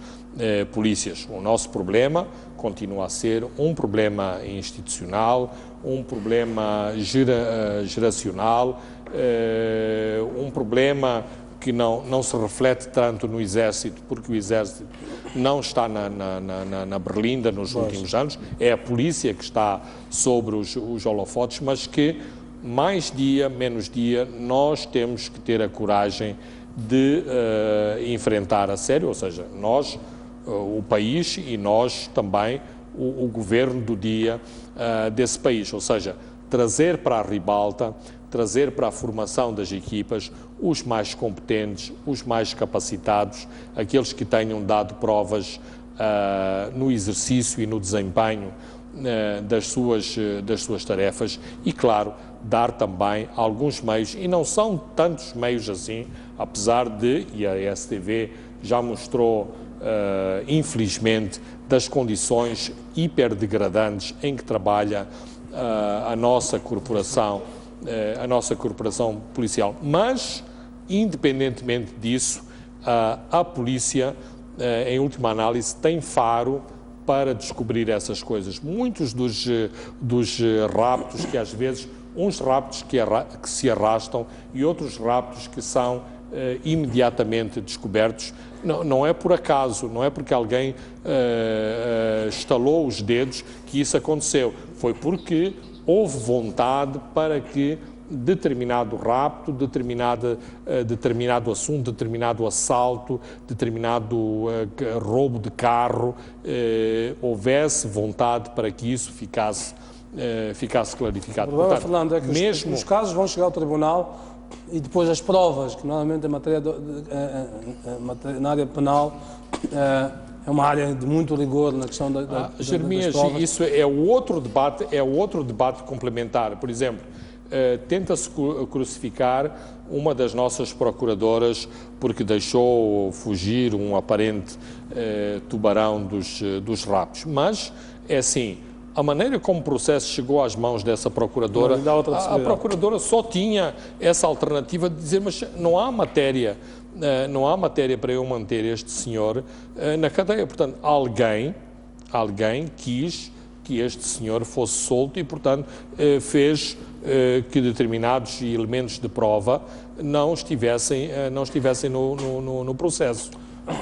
polícias. O nosso problema continua a ser um problema institucional, um problema geracional, um problema que não se reflete tanto no Exército, porque o Exército não está na berlinda nos últimos anos, é a polícia que está sobre os holofotes, mas que mais dia, menos dia, nós temos que ter a coragem de enfrentar a sério, ou seja, nós, o país e nós também, o governo do dia desse país, ou seja, trazer para a ribalta, trazer para a formação das equipas os mais competentes, os mais capacitados, aqueles que tenham dado provas no exercício e no desempenho das suas tarefas e, claro, dar também alguns meios, e não são tantos meios assim, apesar de, e a STV já mostrou, infelizmente, das condições hiperdegradantes em que trabalha a nossa corporação policial. Mas, independentemente disso, a polícia, em última análise, tem faro para descobrir essas coisas. Muitos dos raptos que às vezes, uns raptos que se arrastam e outros raptos que são imediatamente descobertos, não é por acaso, não é porque alguém estalou os dedos que isso aconteceu, foi porque houve vontade para que determinado rapto, determinado assunto, determinado assalto, determinado roubo de carro, houvesse vontade para que isso ficasse clarificado. O problema, Fernando, é que os casos vão chegar ao tribunal e depois as provas, que normalmente na área penal é uma área de muito rigor na questão Jeremias, das provas. Isso é outro debate complementar. Por exemplo, tenta-se crucificar uma das nossas procuradoras porque deixou fugir um aparente tubarão dos raptos. Mas, é assim, a maneira como o processo chegou às mãos dessa procuradora, a procuradora só tinha essa alternativa de dizer, mas não há matéria para eu manter este senhor na cadeia. Portanto, alguém quis que este senhor fosse solto e, portanto, fez que determinados elementos de prova não estivessem no processo.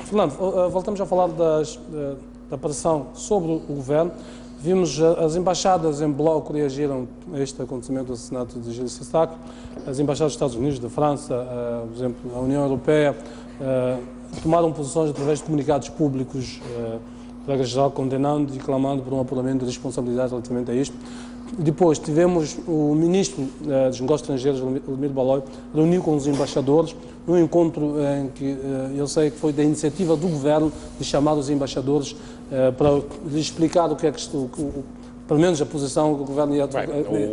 Fernando, voltamos a falar da pressão sobre o governo. Vimos as embaixadas em bloco reagiram a este acontecimento do assassinato de Gilles Sestac. As embaixadas dos Estados Unidos, da França, por exemplo, a União Europeia, tomaram posições através de comunicados públicos, regra-geral, condenando e clamando por um apuramento de responsabilidade relativamente a isto. Depois tivemos o ministro dos Negócios Estrangeiros, Vladimir Baloi, reuniu com os embaixadores, num encontro em que eu sei que foi da iniciativa do governo de chamar os embaixadores para lhes explicar o que é que pelo menos a posição que o governo ia...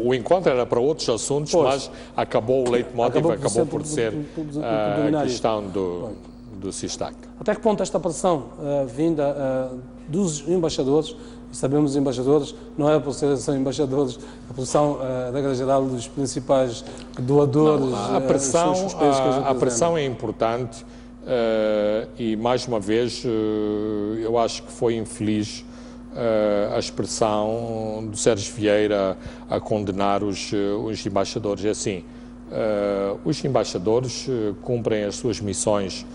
O encontro era para outros assuntos, mas acabou o leitmotiv, acabou por ser a questão do Sestac. Até que ponto esta pressão vinda dos embaixadores, e sabemos os embaixadores, não é por serem embaixadores, a pressão da regra-geral dos principais doadores... Não, a pressão é importante e, mais uma vez, eu acho que foi infeliz a expressão do Sérgio Vieira a condenar os embaixadores. É assim, os embaixadores cumprem as suas missões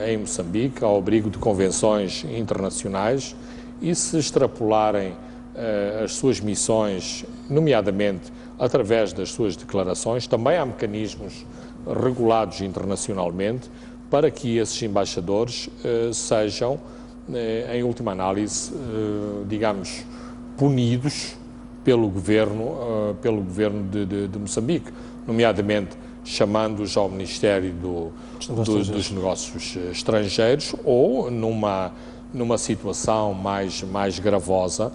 em Moçambique, ao abrigo de convenções internacionais, e se extrapolarem as suas missões, nomeadamente através das suas declarações, também há mecanismos regulados internacionalmente para que esses embaixadores sejam, em última análise, digamos, punidos pelo governo de Moçambique, nomeadamente chamando-os ao Ministério dos Negócios Estrangeiros ou numa situação mais gravosa,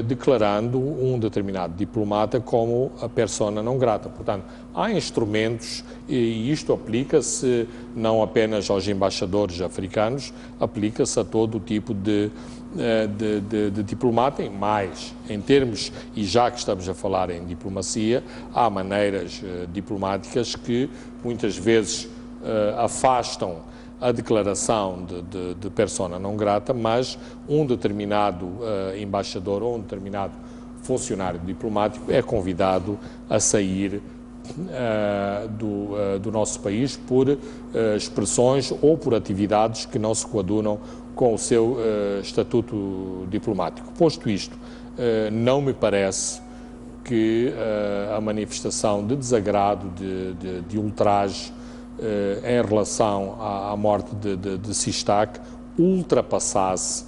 declarando um determinado diplomata como a persona não grata. Portanto, há instrumentos, e isto aplica-se não apenas aos embaixadores africanos, aplica-se a todo o tipo de diplomata, mas em termos, e já que estamos a falar em diplomacia, há maneiras diplomáticas que muitas vezes afastam a declaração de persona não grata, mas um determinado embaixador ou um determinado funcionário diplomático é convidado a sair do nosso país por expressões ou por atividades que não se coadunam com o seu estatuto diplomático. Posto isto, não me parece que a manifestação de desagrado, de ultraje em relação à morte de Sestac ultrapassasse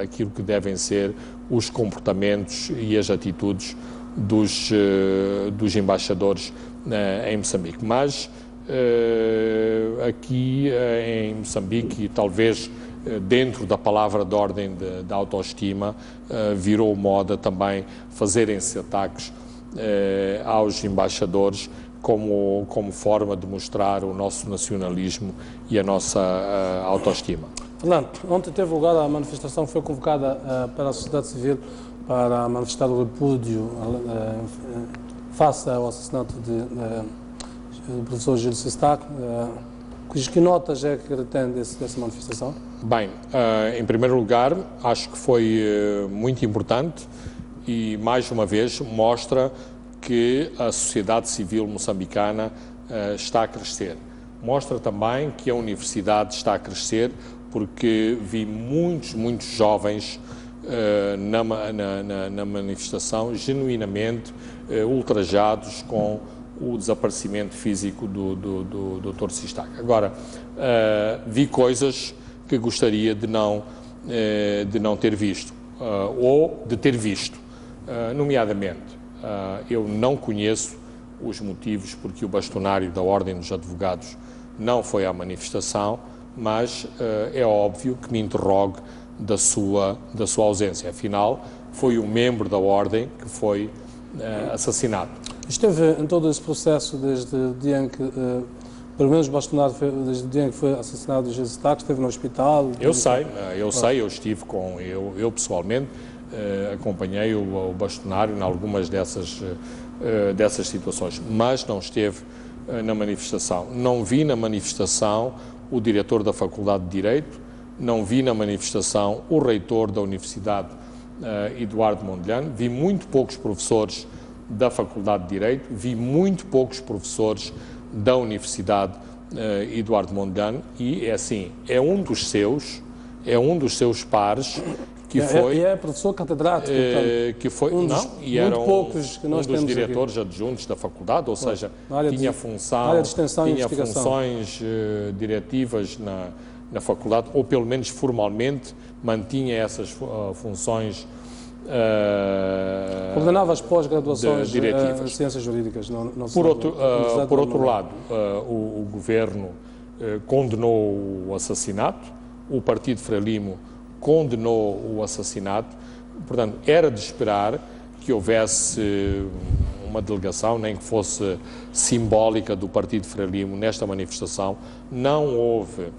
aquilo que devem ser os comportamentos e as atitudes dos embaixadores em Moçambique. Mas aqui em Moçambique, e talvez dentro da palavra de ordem da autoestima, virou moda também fazerem-se ataques aos embaixadores como forma de mostrar o nosso nacionalismo e a nossa autoestima. Fernando, ontem teve lugar a manifestação que foi convocada pela sociedade civil para manifestar o repúdio face ao assassinato do professor Gilles Sestac. Que notas é que retém dessa manifestação? Bem, em primeiro lugar, acho que foi muito importante e, mais uma vez, mostra que a sociedade civil moçambicana está a crescer. Mostra também que a universidade está a crescer, porque vi muitos jovens na manifestação, genuinamente ultrajados com o desaparecimento físico do Dr. Sistac. Agora, vi coisas que gostaria de não ter visto, ou de ter visto, nomeadamente, eu não conheço os motivos porque o bastonário da Ordem dos Advogados não foi à manifestação, mas é óbvio que me interrogue da sua ausência. Afinal, foi um membro da Ordem que foi assassinado. Esteve em todo esse processo desde o dia em que, pelo menos bastonário, desde o dia em que foi assassinado o Gil Sistac, esteve no hospital? Eu estive com, eu pessoalmente acompanhei o bastonário em algumas dessas situações, mas não esteve na manifestação. Não vi na manifestação o diretor da Faculdade de Direito, não vi na manifestação o reitor da Universidade Eduardo Mondlane, vi muito poucos professores da Faculdade de Direito, vi muito poucos professores da Universidade Eduardo Mondlane e, é assim, é um dos seus pares que foi... é professor catedrático, que foi, e era poucos que nós temos diretores adjuntos da faculdade, ou seja, tinha funções diretivas na faculdade, ou pelo menos formalmente mantinha essas funções ordenava as pós-graduações em ciências jurídicas. Por outro lado, o governo condenou o assassinato, o Partido Frelimo condenou o assassinato, portanto, era de esperar que houvesse uma delegação, nem que fosse simbólica, do Partido Frelimo nesta manifestação. Não houve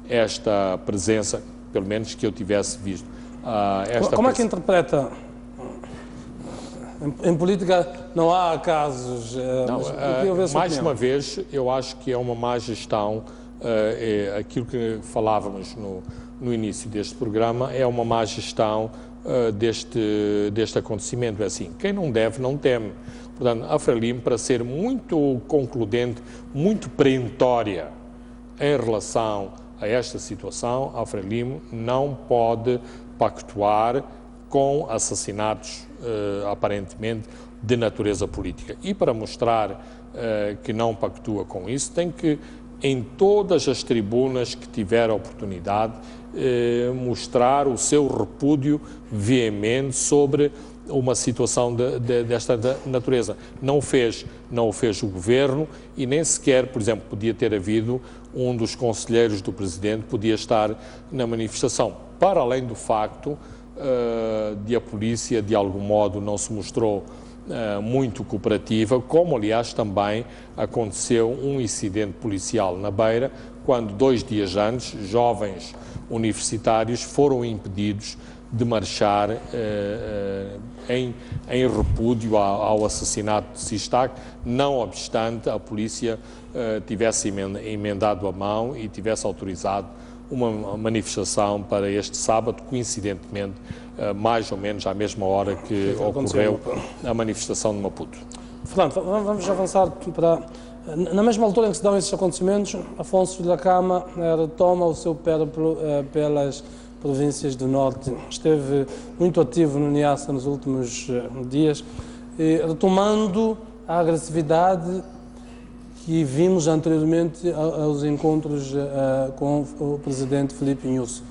esta presença, pelo menos que eu tivesse visto. Como é que interpreta? Em política não há casos. Mais uma vez, eu acho que é uma má gestão. Aquilo que falávamos no início deste programa é uma má gestão deste acontecimento. É assim, quem não deve, não teme. Portanto, a Frelimo, para ser muito concludente, muito perentória em relação a esta situação, a Frelimo não pode pactuar com assassinatos aparentemente de natureza política. E para mostrar que não pactua com isso, tem que, em todas as tribunas que tiver a oportunidade, mostrar o seu repúdio veemente sobre uma situação desta natureza. Não o fez o governo e nem sequer, por exemplo, podia ter havido um dos conselheiros do presidente, podia estar na manifestação, para além do facto de a polícia, de algum modo, não se mostrou muito cooperativa, como aliás também aconteceu um incidente policial na Beira, quando 2 dias antes, jovens universitários foram impedidos de marchar em repúdio ao assassinato de Sistac, não obstante a polícia tivesse emendado a mão e tivesse autorizado uma manifestação para este sábado, coincidentemente, mais ou menos à mesma hora que ocorreu a manifestação de Maputo. Fernando, vamos avançar para... Na mesma altura em que se dão esses acontecimentos, Afonso Dhlakama retoma o seu périplo pelas províncias do Norte. Esteve muito ativo no Niassa nos últimos dias, retomando a agressividade que vimos anteriormente aos encontros com o presidente Filipe Nyusi.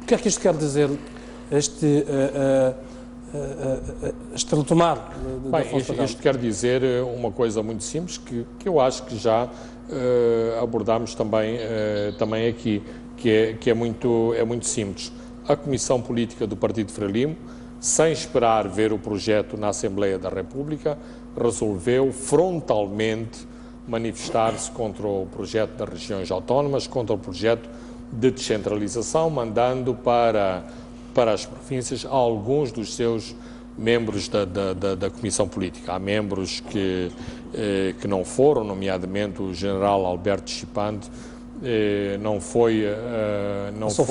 O que é que isto quer dizer, este retomar de Afonso Dhlakama? Isto quer dizer uma coisa muito simples, que eu acho que já abordámos também aqui, que é muito simples. A Comissão Política do Partido Frelimo, sem esperar ver o projeto na Assembleia da República, resolveu frontalmente manifestar-se contra o projeto das regiões autónomas, contra o projeto de descentralização, mandando para as províncias alguns dos seus membros da Comissão Política. Há membros que não foram, nomeadamente o general Alberto Chipante, não foi a sua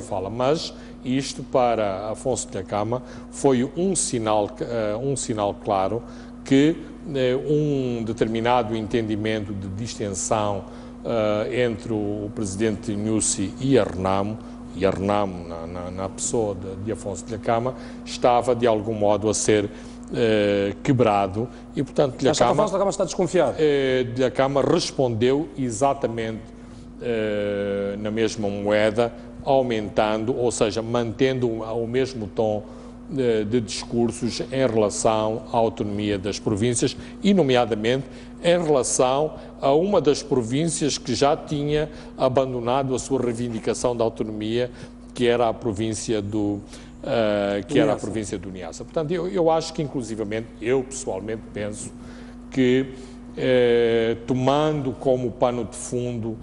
fala, mas isto para Afonso Dhlakama foi um sinal claro que um determinado entendimento de distensão entre o presidente Nyusi e a Renamo e a Renamo, na pessoa de Afonso de Lhakama, estava de algum modo a ser quebrado e, portanto, Afonso de Lhakama está desconfiado. De Lhakama respondeu exatamente na mesma moeda, aumentando, ou seja, mantendo o mesmo tom de discursos em relação à autonomia das províncias e, nomeadamente, em relação a uma das províncias que já tinha abandonado a sua reivindicação da autonomia, que era a província do Niassa. Portanto, eu acho que, inclusivamente, eu pessoalmente penso que, tomando como pano de fundo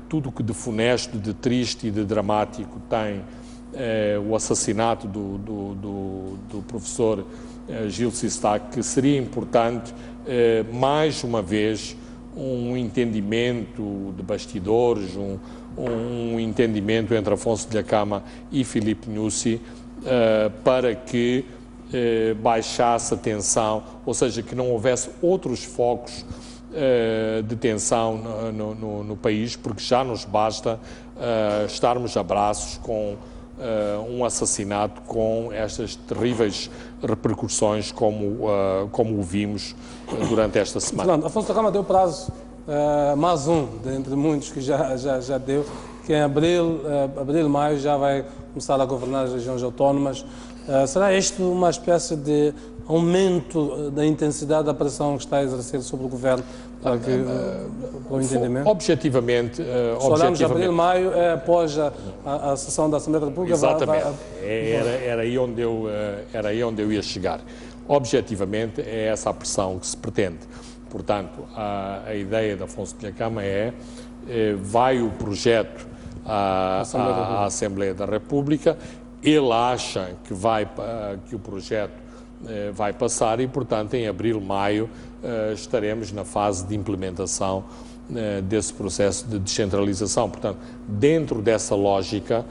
tudo o que de funesto, de triste e de dramático tem o assassinato do professor Gil Sistac, que seria importante, mais uma vez, um entendimento de bastidores, um entendimento entre Afonso de Lhakama e Filipe Nyusi, para que baixasse a tensão, ou seja, que não houvesse outros focos de tensão no país, porque já nos basta estarmos a braços com um assassinato com estas terríveis repercussões como o vimos durante esta semana. Fernando, Afonso de Lhakama deu prazo, mais um, entre muitos que já deu, que em abril, maio já vai começar a governar as regiões autónomas. Será isto uma espécie de aumento da intensidade da pressão que está a exercer sobre o governo para o entendimento? Objetivamente, se olharmos abril, maio, após a sessão da Assembleia da República... Exatamente, era aí onde eu ia chegar. Objetivamente, é essa a pressão que se pretende. Portanto, a ideia de Afonso de Lhakama vai o projeto à Assembleia da República, ele acha que o projeto vai passar e, portanto, em abril, maio, estaremos na fase de implementação desse processo de descentralização. Portanto, dentro dessa lógica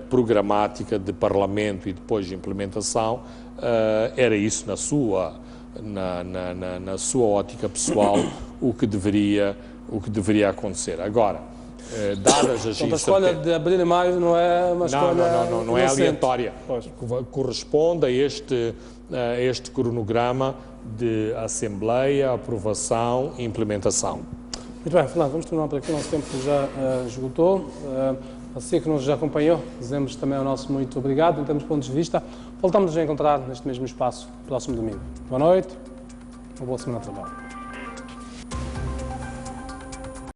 programática de Parlamento e depois de implementação, era isso na sua ótica pessoal o que deveria acontecer. Agora, dadas as a escolha de abril e maio não é uma escolha... Não é aleatória. Corresponde a este cronograma de Assembleia, aprovação e implementação. Muito bem, Fernando, vamos terminar por aqui, o nosso tempo já esgotou. Assim que nos já acompanhou, dizemos também o nosso muito obrigado, em termos de pontos de vista. Voltamos a encontrar neste mesmo espaço, próximo domingo. Boa noite, uma boa semana de trabalho.